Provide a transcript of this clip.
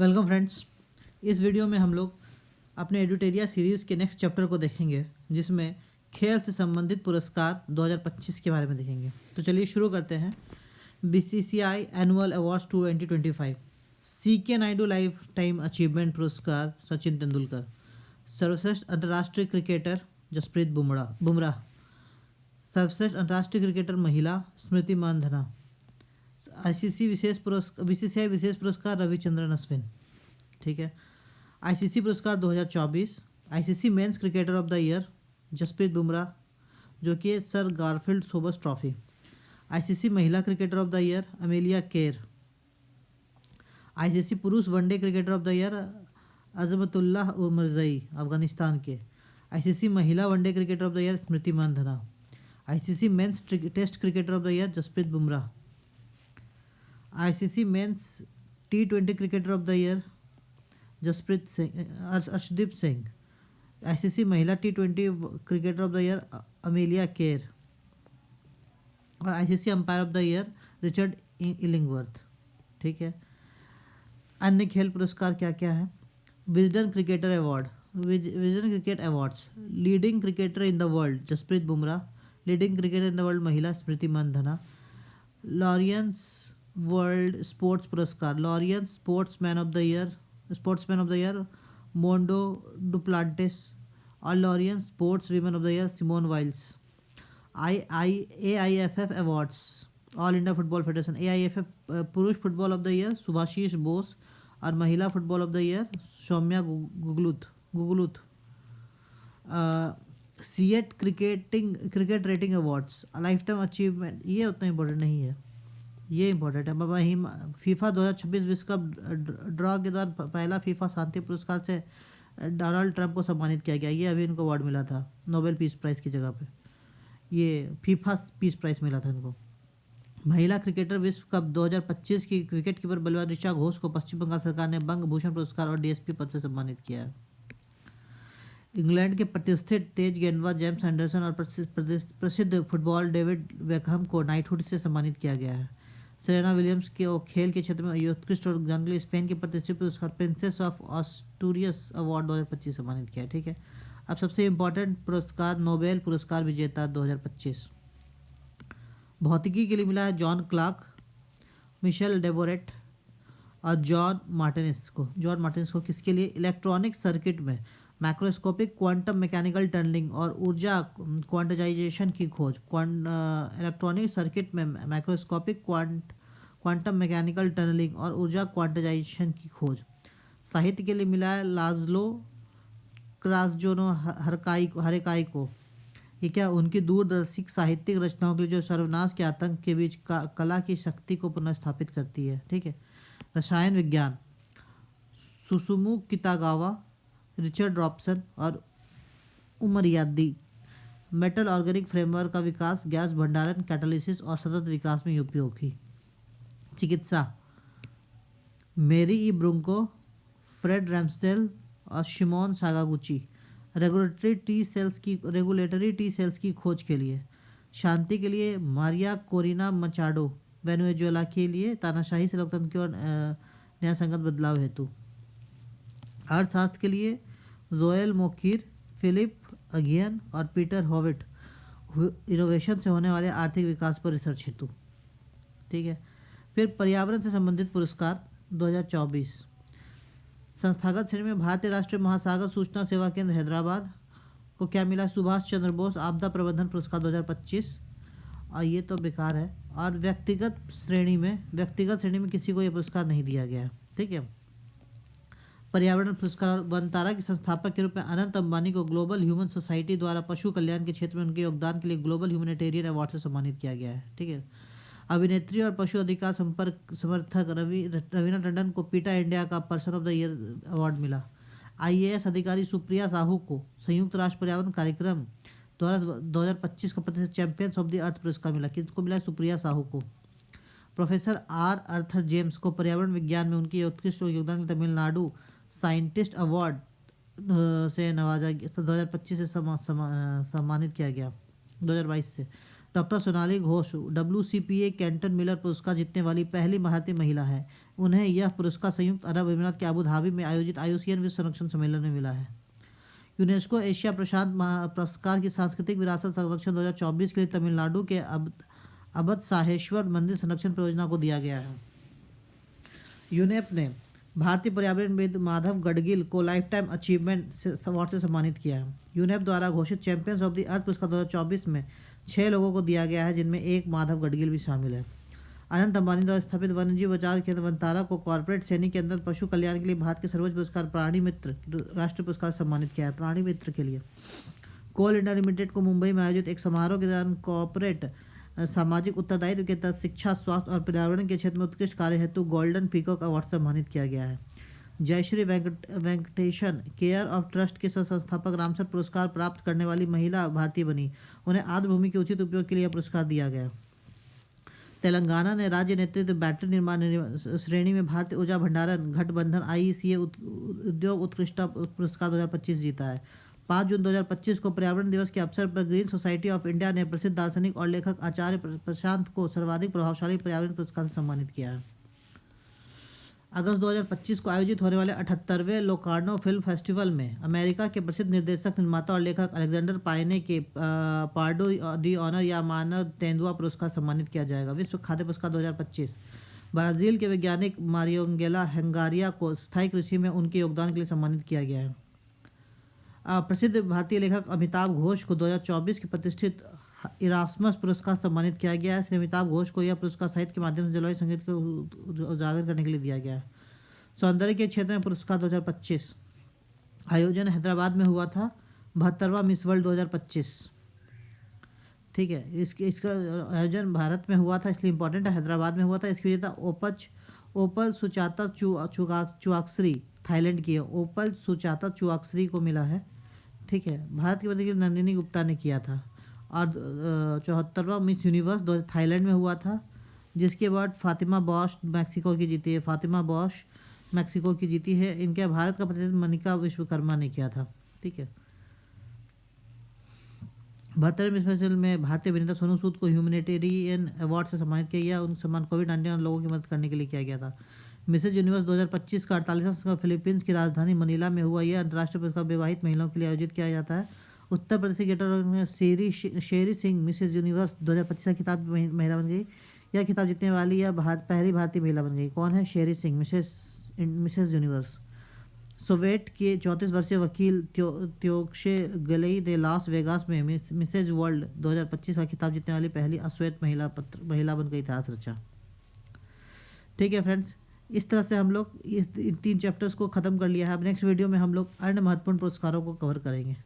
Welcome friends. इस video में हम लोग अपने एडुटेरिया सीरीज़ के नेक्स्ट चैप्टर को देखेंगे, जिसमें खेल से संबंधित पुरस्कार 2025 के बारे में देखेंगे। तो चलिए शुरू करते हैं। BCCI annual awards 2025। C K Naidu lifetime achievement पुरस्कार सचिन तेंदुलकर। सर्वश्रेष्ठ अंतर्राष्ट्रीय क्रिकेटर जसप्रीत बुमराह। सर्वश्रेष्ठ अंतर्राष्ट्रीय क्रिकेटर महिला स्मृति मानधना। बीसीसीआई विशेष पुरस्कार रविचंद्रन अश्विन। ठीक है। आईसीसी पुरस्कार 2024। ICC men's cricketer of the year Jasprit Bumrah, जो कि sir Garfield Sobers trophy. ICC महिला cricketer of the year Amelia Kerr. ICC पुरुष one day cricketer of the year Azmatullah Omarzai Afghanistan के। आईसीसी महिला one day cricketer of the year Smriti Mandhana. ICC men's test cricketer of the year Jasprit Bumrah. ICC men's T20 cricketer of the year Jasprit Singh Arshdeep Singh. ICC महिला T20 cricketer of the year Amelia Kerr. और ICC umpire of the year Richard Illingworth. ठीक है। अन्य खेल पुरस्कार क्या क्या है? Wisden cricketer award, Wisden cricket awards. Leading cricketer in the world Jasprit Bumrah. Leading cricketer in the world महिला Smriti Mandhana. Laureus world sports पुरस्कार, Laureus sportsman of the year Mondo Duplantis. और Laureus sports women of the year Simone Biles. AIFF awards, all India football federation. AIFF पुरुष football of the year Subhashish Bose. और महिला football of the year Soumya Guguloth. CEAT cricket rating awards, lifetime achievement, ये उतना important नहीं है, ये important है। वहीं फीफा 2026 विश्व कप ड्रॉ के दौरान पहला फीफा शांति पुरस्कार से डोनाल्ड ट्रंप को सम्मानित किया गया। ये अभी इनको अवार्ड मिला था नोबेल पीस प्राइज़ की जगह पे, ये फीफा पीस प्राइज़ मिला था इनको। महिला क्रिकेटर विश्व कप 2025 की विकेट कीपर बल्लेबाज ऋचा घोष को पश्चिम बंगाल सरकार ने बंग भूषण पुरस्कार और डीएसपी पद से सम्मानित किया है। इंग्लैंड के प्रतिष्ठित तेज गेंदबाज जेम्स एंडरसन और प्रसिद्ध फुटबॉल डेविड बेकहम को नाइटहुड से सम्मानित किया गया है। सेरेना विलियम्स के खेल के क्षेत्र में उत्कृष्ट योगदान के लिए स्पेन के प्रतिष्ठित पुरस्कार प्रिंसेस ऑफ ऑस्टूरियस अवार्ड 2025 सम्मानित किया है। ठीक है। अब सबसे इम्पोर्टेंट पुरस्कार नोबेल पुरस्कार विजेता 2025 भौतिकी के लिए मिला है जॉन क्लार्क, मिशेल डेवोरेट और जॉन मार्टिनेस को किसके लिए? इलेक्ट्रॉनिक सर्किट में मैक्रोस्कोपिक क्वांटम मैकेनिकल टनलिंग और ऊर्जा क्वांटाइजेशन की खोज। इलेक्ट्रॉनिक सर्किट में मैक्रोस्कोपिक क्वांटम मैकेनिकल टनलिंग और ऊर्जा क्वांटाइजेशन की खोज। साहित्य के लिए मिला है लाज़लो क्रास्जोनो हरेकाई को। ये क्या? उनकी दूरदर्शी साहित्यिक रचनाओं के लिए जो सर्वनाश के आतंक के बीच कला की शक्ति को पुनर्स्थापित करती है। ठीक है। रसायन विज्ञान सुसुमु कितागावा, रिचर्ड रॉबसन और उमरियादी। मेटल ऑर्गेनिक फ्रेमवर्क का विकास, गैस भंडारण, कैटालिसिस और सतत विकास में उपयोगी। चिकित्सा मेरी ई ब्रुंको, फ्रेड रैम्सडेल और शिमोन सागागुची। रेगुलेटरी टी सेल्स की खोज के लिए। शांति के लिए मारिया कोरिना मचाडो, वेनेजुएला के लिए तानाशाही से लोकतंत्र की ओर न्यायसंगत बदलाव हेतु। अर्थशास्त्र के लिए जोएल मोकीर, फिलिप अगियन और पीटर हॉविट, इनोवेशन से होने वाले आर्थिक विकास पर रिसर्च हेतु। ठीक है। फिर पर्यावरण से संबंधित पुरस्कार 2024 संस्थागत श्रेणी में भारतीय राष्ट्रीय महासागर सूचना सेवा केंद्र हैदराबाद को क्या मिला? सुभाष चंद्र बोस आपदा प्रबंधन पुरस्कार 2025। और ये तो बेकार है। और व्यक्तिगत श्रेणी में किसी को ये पुरस्कार नहीं दिया गया है। ठीक है। पर्यावरण पुरस्कार वनतारा के संस्थापक के रूप में अनंत अंबानी को ग्लोबल ह्यूमन सोसाइटी द्वारा पशु कल्याण के क्षेत्र में उनके योगदान के लिए ग्लोबल ह्यूमैनिटेरियन अवार्ड से सम्मानित किया गया है। ठीक है। अभिनेत्री और पशु अधिकार समर्थक रवीना टंडन को पीटा इंडिया का person of the year award मिला। IAS अधिकारी सुप्रिया साहू को संयुक्त राष्ट्र पर्यावरण कार्यक्रम द्वारा 2025 का प्रतिष्ठित चैंपियंस ऑफ द अर्थ पुरस्कार मिला। किसको मिला? सुप्रिया साहू को। प्रोफेसर आर्थर जेम्स को पर्यावरण विज्ञान में उनके उत्कृष्ट योगदान के लिए तमिलनाडु साइंटिस्ट अवार्ड से नवाजा गया। 2025 से सम्मानित किया गया 2022 से। Doctor Sonali Ghosh WCPA Canton Miller पुरस्कार जीतने वाली पहली भारतीय महिला है। उन्हें यह पुरस्कार संयुक्त अरब अमीरात के अबू धाबी में आयोजित IUCN विश्व संरक्षण सम्मेलन में मिला है। यूनेस्को एशिया प्रशांत पुरस्कार की सांस्कृतिक विरासत संरक्षण 2024 के लिए तमिलनाडु के अबद साहेश्वर मंदिर संरक्षण परियोजना को दिया गया है। यूनेप ने भारतीय पर्यावरणविद माधव गडगिल को लाइफ टाइम अचीवमेंट अवार्ड से सम्मानित किया है। यूनेप द्वारा घोषित चैंपियंस ऑफ द अर्थ पुरस्कार 2024 में 6 लोगों को दिया गया है, जिनमें एक माधव गडगिल भी शामिल है। अनंत अंबानी द्वारा स्थापित वन्यजीव बचाव केंद्र वनतारा को कॉर्पोरेट श्रेणी के अंदर पशु कल्याण के लिए भारत के सर्वोच्च पुरस्कार प्राणी मित्र राष्ट्रीय पुरस्कार सम्मानित किया है। प्राणी मित्र के लिए कोल इंडिया लिमिटेड को मुंबई में आयोजित एक समारोह के दौरान कॉर्पोरेट सामाजिक उत्तरदायित्व के तहत शिक्षा, स्वास्थ्य और पर्यावरण के क्षेत्र में उत्कृष्ट कार्य हेतु गोल्डन पीकॉक अवार्ड से सम्मानित किया गया है। Jayashree Venkatesan care of trust के संस्थापक रामसर पुरस्कार प्राप्त करने वाली महिला भारतीय बनी। उन्हें आर्द्र भूमि के उचित उपयोग के लिए यह पुरस्कार दिया गया। तेलंगाना ने राज्य नेतृत्व बैटरी निर्माण श्रेणी में भारतीय ऊर्जा भंडारण गठबंधन IECA उद्योग उत्कृष्टता पुरस्कार 2025 जीता है। 5 जून 2025 को पर्यावरण दिवस के अवसर पर ग्रीन सोसाइटी ऑफ इंडिया ने प्रसिद्ध दार्शनिक और लेखक आचार्य प्रशांत को सर्वाधिक प्रभावशाली पर्यावरण पुरस्कार से सम्मानित किया है। अगस्त 2025 को आयोजित होने वाले 78वें लोकार्नो फिल्म फेस्टिवल में अमेरिका के प्रसिद्ध निर्देशक, निर्माता और लेखक अलेक्जेंडर पायने के पार्डो दी ऑनर या मानव तेंदुआ पुरस्कार सम्मानित किया जाएगा। विश्व खाद्य पुरस्कार 2025 ब्राज़ील के वैज्ञानिक मारियोंगेला हेंगारिया को स्थायी कृषि में उनके योगदान के लिए सम्मानित किया गया है। प्रसिद्ध भारतीय लेखक अमिताभ घोष को 2024 के प्रतिष्ठित इरास्मस पुरस्कार सम्मानित किया गया है। श्री अमिताभ घोष को यह पुरस्कार साहित्य के माध्यम से जलवायु संगीत को उजागर करने के लिए दिया गया है। सौंदर्य के क्षेत्र में पुरस्कार 2025 आयोजन हैदराबाद में हुआ था। 72वां मिस वर्ल्ड 2025, ठीक है। इसका आयोजन भारत में हुआ था, इसलिए इंपॉर्टेंट है। हैदराबाद में हुआ था। इसकी विजेता ओपल सुचाता चुआक्सरी थाईलैंड की है। ओपल सुचाता चुआक्सरी को मिला है, ठीक है। भारत की प्रतिनिधि नंदिनी गुप्ता ने किया था। और 74वां मिस यूनिवर्स थाईलैंड में हुआ था, जिसके बाद फातिमा बॉश मैक्सिको की जीती है। फातिमा बॉश मैक्सिको की जीती है। इनके भारत का प्रतिनिधित्व मनिका विश्वकर्मा ने किया था, ठीक है। 72वें मिस फेस्टिवल में भारतीय अभिनेता सोनू सूद को ह्यूमैनिटेरियन अवार्ड से सम्मानित किया गया। उन सम्मान कोविड-19 लोगों की मदद करने के लिए किया गया था। मिसेज यूनिवर्स 2025 का 48वां संस्करण फिलीपींस की राजधानी मनीला में हुआ। यह अंतर्राष्ट्रीय पुरस्कार विवाहित महिलाओं के लिए आयोजित किया जाता है। उत्तर प्रदेश के गेटर में शेरी सिंह मिसेज यूनिवर्स 2025 का खिताब महिला बन गई। यह खिताब जीतने वाली यह पहली भारतीय महिला बन गई। कौन है? शेरी सिंह, मिसेज यूनिवर्स। सोवेट के 34 वर्षीय वकील त्योक्शे गलेई ने लास वेगास में मिसेज वर्ल्ड 2025 का खिताब जीतने वाली पहली अश्वेत महिला बनकर इतिहास रचा। ठीक है फ्रेंड्स, इस तरह से हम लोग इन 3 चैप्टर्स को ख़त्म कर लिया है। अब नेक्स्ट वीडियो में हम लोग अन्य महत्वपूर्ण पुरस्कारों को कवर करेंगे।